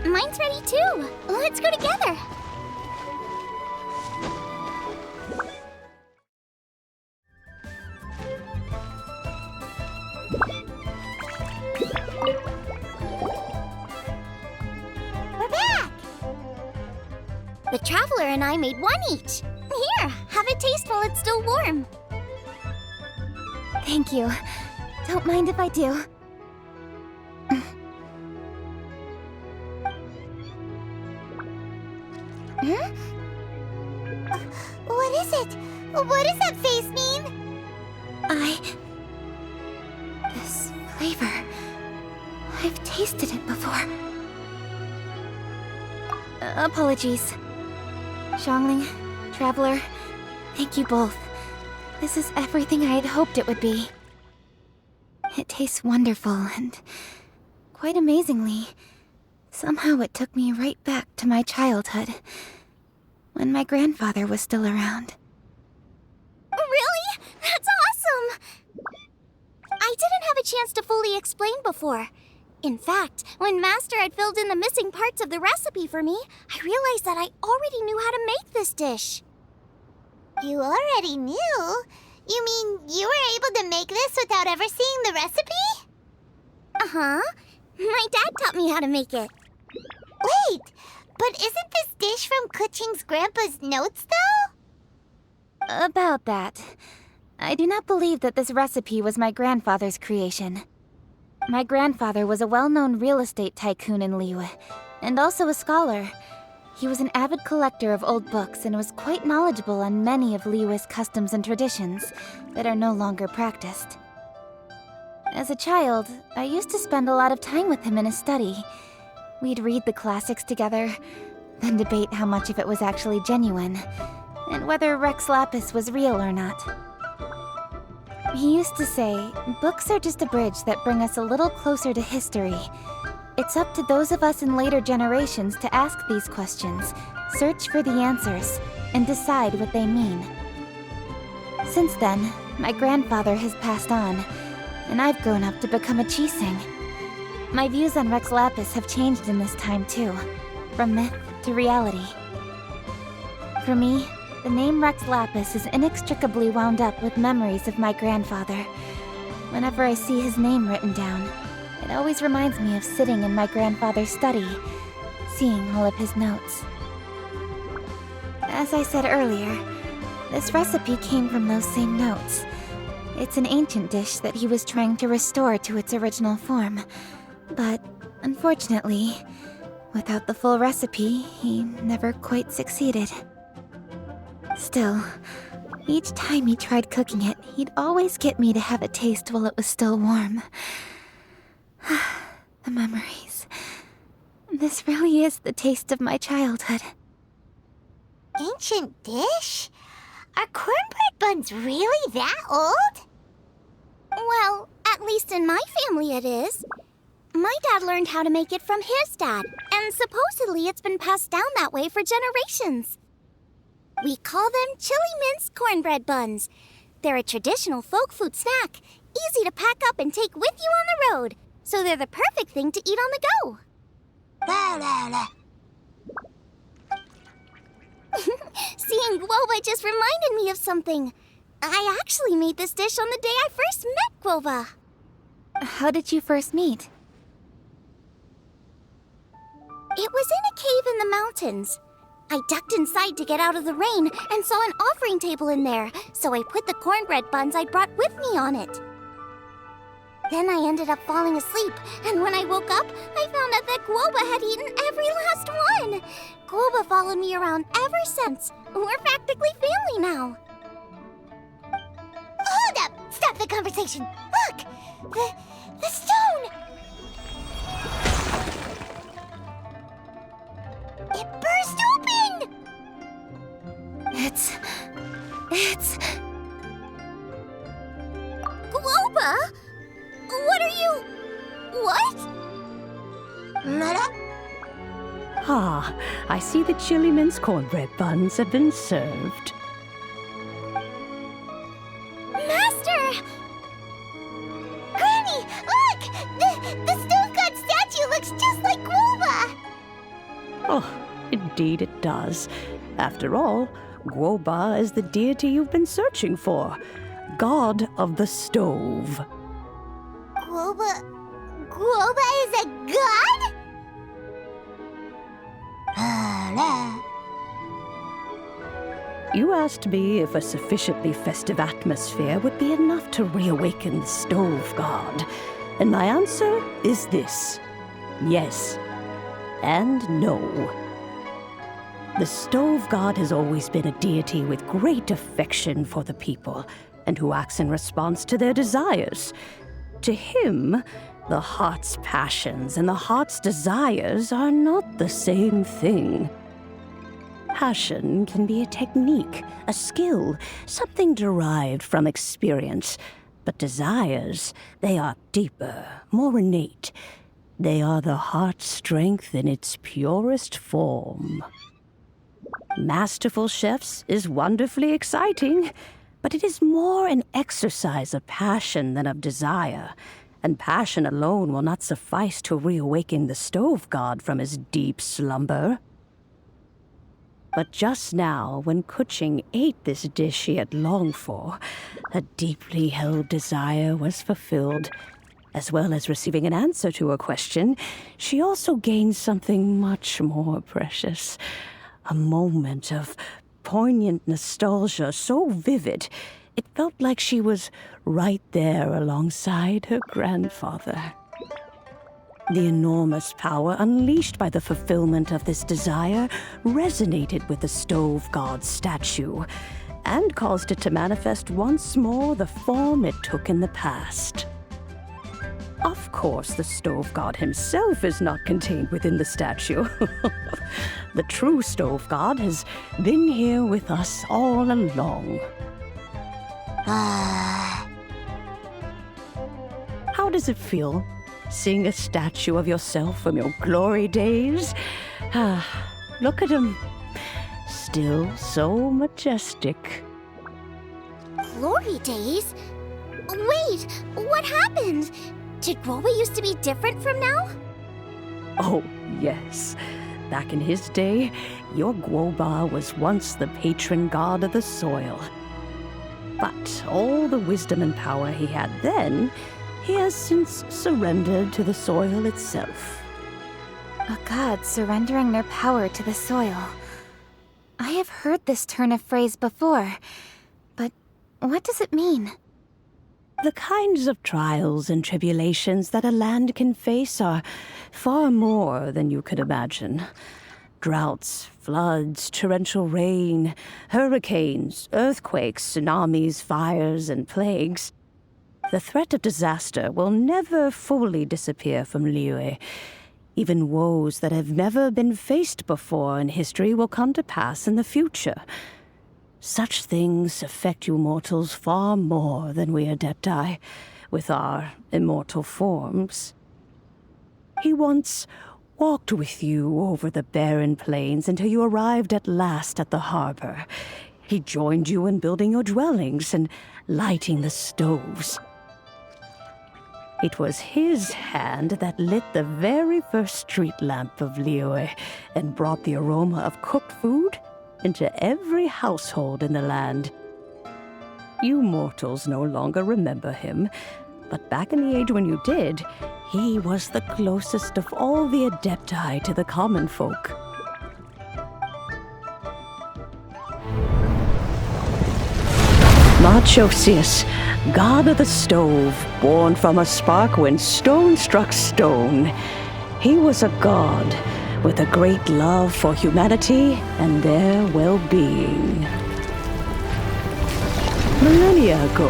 Mine's ready too. Let's go together. We're back! The Traveler and I made one each. Here, have a taste while it's still warm. Thank you. Don't mind if I do. Huh? What is it? What does that face mean? This flavor... I've tasted it before. Apologies. Zhongli, Traveler, thank you both. This is everything I had hoped it would be. It tastes wonderful and, quite amazingly, somehow it took me right back to my childhood, when my grandfather was still around. Really? That's awesome! I didn't have a chance to fully explain before. In fact, when Master had filled in the missing parts of the recipe for me, I realized that I already knew how to make this dish. You already knew? You mean you were able to make this without ever seeing the recipe? Uh-huh. My dad taught me how to make it. Wait, but isn't this dish from Kuching's grandpa's notes, though? About that. I do not believe that this recipe was my grandfather's creation. My grandfather was a well-known real estate tycoon in Liyue, and also a scholar. He was an avid collector of old books and was quite knowledgeable on many of Liyue's customs and traditions that are no longer practiced. As a child, I used to spend a lot of time with him in his study. We'd read the classics together, then debate how much of it was actually genuine, and whether Rex Lapis was real or not. He used to say, books are just a bridge that bring us a little closer to history. It's up to those of us in later generations to ask these questions, search for the answers, and decide what they mean. Since then, my grandfather has passed on, and I've grown up to become a Chising. My views on Rex Lapis have changed in this time too, from myth to reality. For me, the name Rex Lapis is inextricably wound up with memories of my grandfather. Whenever I see his name written down, it always reminds me of sitting in my grandfather's study, seeing all of his notes. As I said earlier, this recipe came from those same notes. It's an ancient dish that he was trying to restore to its original form. But, unfortunately, without the full recipe, he never quite succeeded. Still, each time he tried cooking it, he'd always get me to have a taste while it was still warm. The memories. This really is the taste of my childhood. Ancient dish? Are cornbread buns really that old? Well, at least in my family it is. My dad learned how to make it from his dad, and supposedly it's been passed down that way for generations. We call them chili mince cornbread buns. They're a traditional folk food snack, easy to pack up and take with you on the road, so they're the perfect thing to eat on the go. La la la. Seeing Guoba just reminded me of something. I actually made this dish on the day I first met Guoba. How did you first meet? It was in a cave in the mountains. I ducked inside to get out of the rain and saw an offering table in there, so I put the cornbread buns I'd brought with me on it. Then I ended up falling asleep, and when I woke up, I found out that Guoba had eaten every last one. Guoba followed me around ever since. We're practically family now. Hold up! Stop the conversation! Look! The stone! It burst open! It's... Guoba? What are you... What? Ah, I see the chili mince cornbread buns have been served. Master! Granny, look! The stone god statue looks just like Guoba! Oh, indeed it does. After all, Guoba is the deity you've been searching for. God of the stove. Guoba is a god? You asked me if a sufficiently festive atmosphere would be enough to reawaken the stove god. And my answer is this: yes and no. The stove god has always been a deity with great affection for the people, and who acts in response to their desires. To him, the heart's passions and the heart's desires are not the same thing. Passion can be a technique, a skill, something derived from experience. But desires, they are deeper, more innate. They are the heart's strength in its purest form. Masterful chefs is wonderfully exciting, but it is more an exercise of passion than of desire. And passion alone will not suffice to reawaken the stove god from his deep slumber. But just now, when Kuching ate this dish she had longed for, a deeply held desire was fulfilled. As well as receiving an answer to her question, she also gained something much more precious. A moment of poignant nostalgia so vivid, it felt like she was right there alongside her grandfather. The enormous power unleashed by the fulfillment of this desire resonated with the stove god's statue, and caused it to manifest once more the form it took in the past. Of course, the stove god himself is not contained within the statue. The true stove god has been here with us all along. How does it feel, seeing a statue of yourself from your glory days? Look at him. Still so majestic. Glory days? Wait, what happened? Did Guoba used to be different from now? Oh, yes. Back in his day, your Guoba was once the patron god of the soil. But all the wisdom and power he had then, he has since surrendered to the soil itself. A god surrendering their power to the soil. I have heard this turn of phrase before, but what does it mean? The kinds of trials and tribulations that a land can face are far more than you could imagine. Droughts, floods, torrential rain, hurricanes, earthquakes, tsunamis, fires, and plagues. The threat of disaster will never fully disappear from Liyue. Even woes that have never been faced before in history will come to pass in the future. Such things affect you mortals far more than we Adepti, with our immortal forms. He once walked with you over the barren plains until you arrived at last at the harbor. He joined you in building your dwellings and lighting the stoves. It was his hand that lit the very first street lamp of Liyue and brought the aroma of cooked food into every household in the land. You mortals no longer remember him, but back in the age when you did, he was the closest of all the Adepti to the common folk. Marchosius, god of the stove, born from a spark when stone struck stone. He was a god with a great love for humanity and their well-being. Millennia ago,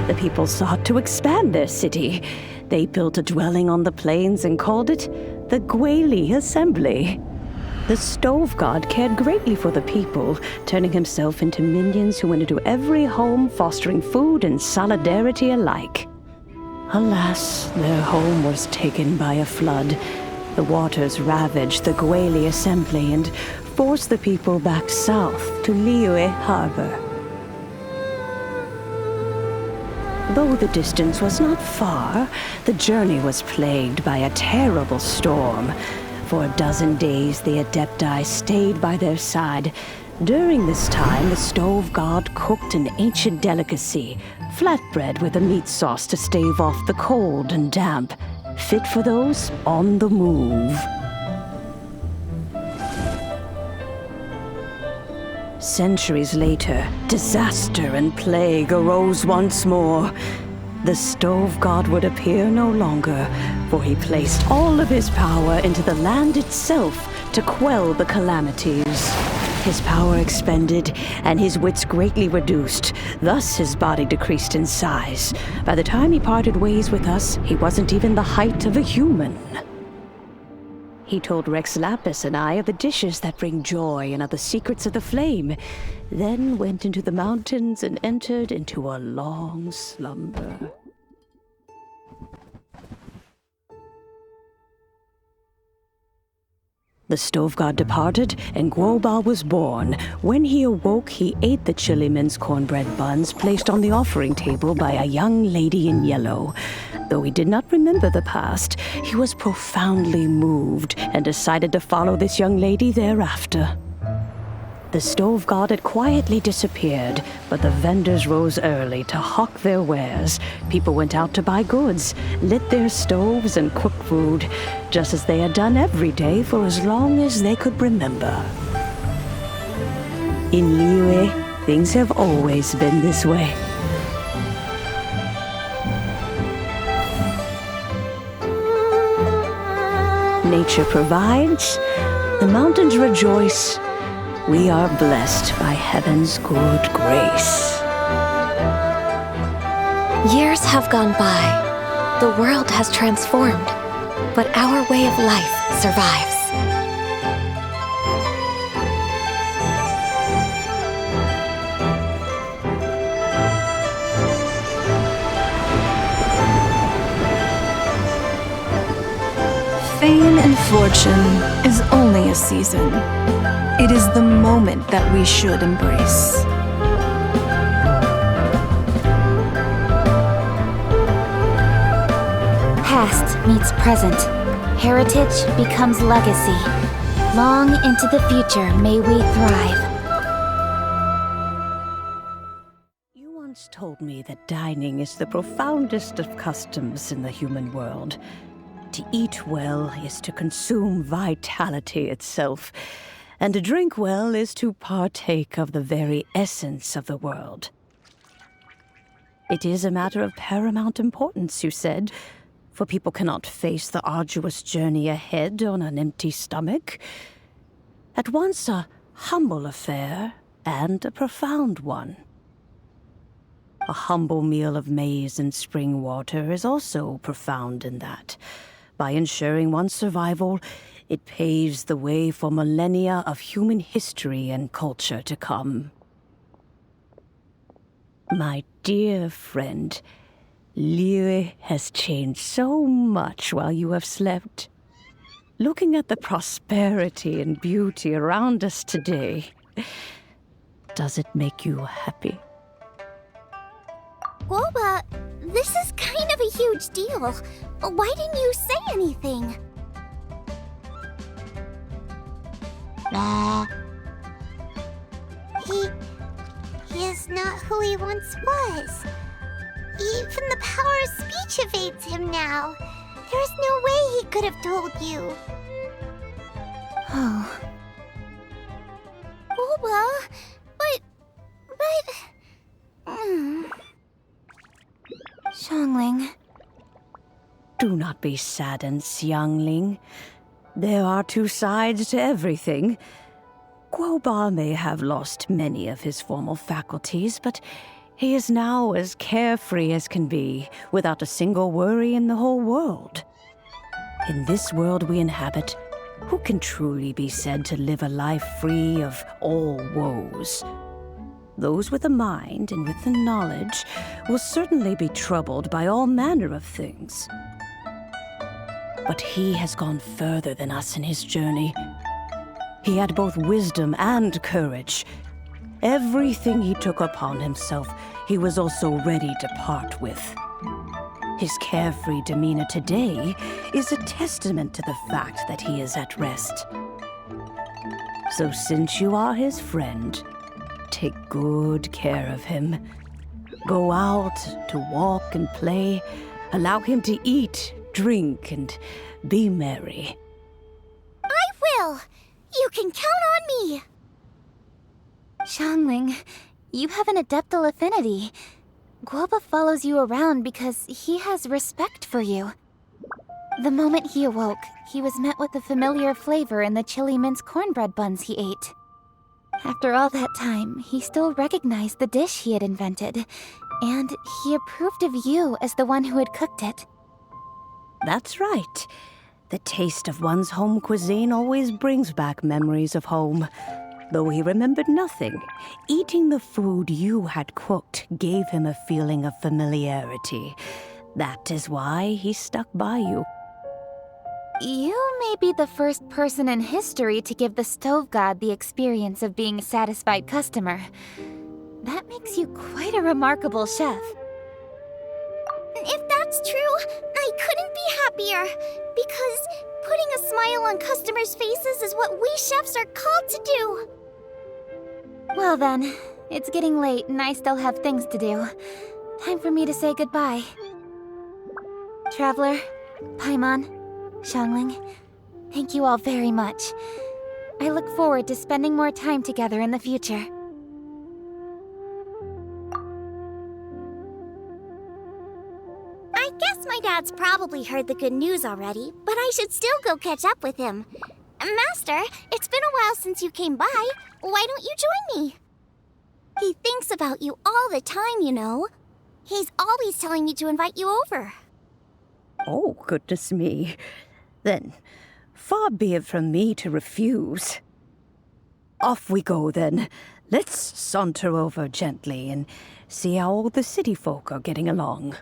the people sought to expand their city. They built a dwelling on the plains and called it the KLEE Assembly. The stove god cared greatly for the people, turning himself into minions who went into every home, fostering food and solidarity alike. Alas, their home was taken by a flood. The waters ravaged the KLEE Assembly and forced the people back south to Liyue Harbor. Though the distance was not far, the journey was plagued by a terrible storm. For a dozen days, the Adepti stayed by their side. During this time, the stove god cooked an ancient delicacy, flatbread with a meat sauce to stave off the cold and damp, fit for those on the move. Centuries later, disaster and plague arose once more. The stove god would appear no longer, for he placed all of his power into the land itself to quell the calamities. His power expended, and his wits greatly reduced. Thus his body decreased in size. By the time he parted ways with us, he wasn't even the height of a human. He told Rex Lapis and I of the dishes that bring joy and of the secrets of the flame, then went into the mountains and entered into a long slumber. The stove god departed, and Guoba was born. When he awoke, he ate the Chiliman's cornbread buns placed on the offering table by a young lady in yellow. Though he did not remember the past, he was profoundly moved and decided to follow this young lady thereafter. The stove god had quietly disappeared, but the vendors rose early to hawk their wares. People went out to buy goods, lit their stoves, and cooked food, just as they had done every day for as long as they could remember. In Liyue, things have always been this way. Nature provides, the mountains rejoice. We are blessed by heaven's good grace. Years have gone by. The world has transformed, but our way of life survives. Fame and fortune is only a season. It is the moment that we should embrace. Past meets present. Heritage becomes legacy. Long into the future may we thrive. You once told me that dining is the profoundest of customs in the human world. To eat well is to consume vitality itself, and to drink well is to partake of the very essence of the world. It is a matter of paramount importance, you said, for people cannot face the arduous journey ahead on an empty stomach. At once a humble affair and a profound one. A humble meal of maize and spring water is also profound in that. By ensuring one's survival, it paves the way for millennia of human history and culture to come. My dear friend, Liyue has changed so much while you have slept. Looking at the prosperity and beauty around us today, does it make you happy? Guoba, this is kind of a huge deal. Why didn't you say anything? He is not who he once was. Even the power of speech evades him now. There's no way he could have told you. Oh. Guoba, but... Zhongling. Do not be saddened, Xiangling. There are two sides to everything. Guoba may have lost many of his formal faculties, but he is now as carefree as can be, without a single worry in the whole world. In this world we inhabit, who can truly be said to live a life free of all woes? Those with a mind and with the knowledge will certainly be troubled by all manner of things. But he has gone further than us in his journey. He had both wisdom and courage. Everything he took upon himself, he was also ready to part with. His carefree demeanor today is a testament to the fact that he is at rest. So since you are his friend, take good care of him. Go out to walk and play. Allow him to eat, drink, and be merry. I will! You can count on me! Xiangling, you have an adeptal affinity. Guoba follows you around because he has respect for you. The moment he awoke, he was met with a familiar flavor in the chili mince cornbread buns he ate. After all that time, he still recognized the dish he had invented, and he approved of you as the one who had cooked it. That's right. The taste of one's home cuisine always brings back memories of home. Though he remembered nothing, eating the food you had cooked gave him a feeling of familiarity. That is why he stuck by you. You may be the first person in history to give the stove god the experience of being a satisfied customer. That makes you quite a remarkable chef. If that's true, I couldn't be happier. Because putting a smile on customers' faces is what we chefs are called to do. Well then, it's getting late and I still have things to do. Time for me to say goodbye. Traveler, Paimon, Xiangling, thank you all very much. I look forward to spending more time together in the future. I guess my dad's probably heard the good news already, but I should still go catch up with him. Master, it's been a while since you came by. Why don't you join me? He thinks about you all the time, you know. He's always telling me to invite you over. Oh, goodness me. Then, far be it from me to refuse. Off we go, then. Let's saunter over gently and see how all the city folk are getting along.